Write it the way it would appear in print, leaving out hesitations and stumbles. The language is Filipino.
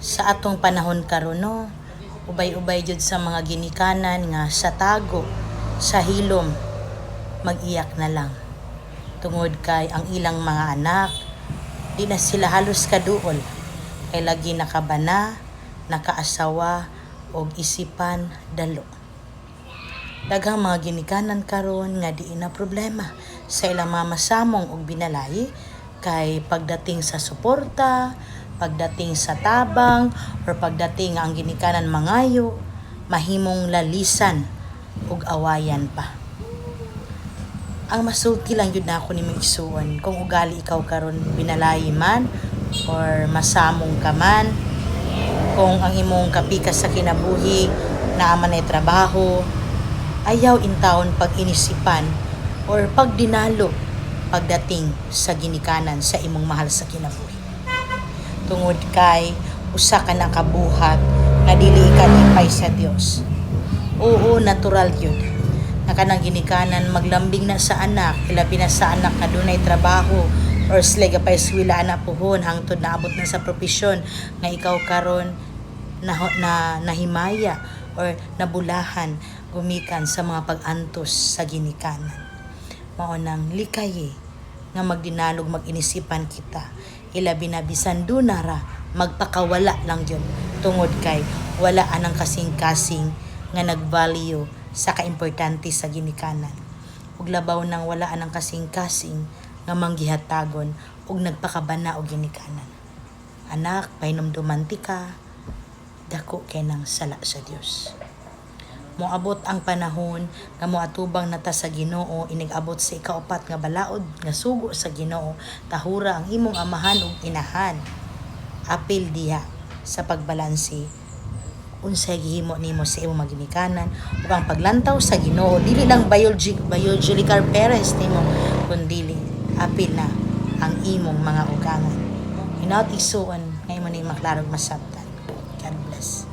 Sa atong panahon karon no, ubay-ubay jud sa mga ginikanan nga sa tago, sa hilom, mag-iyak na lang. Tungod kay ang ilang mga anak, di na sila halos kaduol. Kay lagi nakabana, nakaasawa, og isipan dalo. Daghang mga ginikanan karon nga di na problema sa ilang mamasamong og binalay kay pagdating sa suporta, pagdating sa tabang, or pagdating ang ginikanan mangayo, mahimong lalisan ug awayan pa. Ang masulti lang yun na ako ni Maigsuon kung ugali ikaw karon binalay man or masamong ka man, kung ang imong kapikas sa kinabuhi naaman ay trabaho, ayaw intawon pag-inisipan or pagdinalo pagdating sa ginikanan sa imong mahal sa kinabuhi. Tungod kay usa ka nakabuhat nga dili ka lipay sa Dios. Oo, natural yun na kanang ginikanan maglambing na sa anak, ilabi na sa anak nga dunay trabaho or sila gapay eskwela na puhon hangtod naabot na sa propesyon nga ikaw karon na nahimaya or nabulahan gumikan sa mga pag-antos sa ginikanan. Mao nang likay nga magdinalog mag-inisipan kita, ilabi na bisan dunara magpakawala lang yun tungod kay wala anang kasing-kasing nga nag-value sa kaimportante sa ginikanan. Ug labaw nang wala anang kasing-kasing nga manggihatagon ug nagpakabana og ginikanan. Anak, painomduman ti ka, dako kay nang sala sa Dios. Moabot ang panahon nga moatubang nata sa Ginoo, inigabot sa ikaupat nga balaod nga sugo sa Ginoo, tahura ang imong amahan ug inahan. Apil diha sa pagbalanse unsay gihimo nimo sa imong maginikanan ug ang paglantaw sa Ginoo, dili lang biological parents nimo kundi apil na ang imong mga ugangan. Hinaut isuon nga imo ni maklarog masabtan. God bless.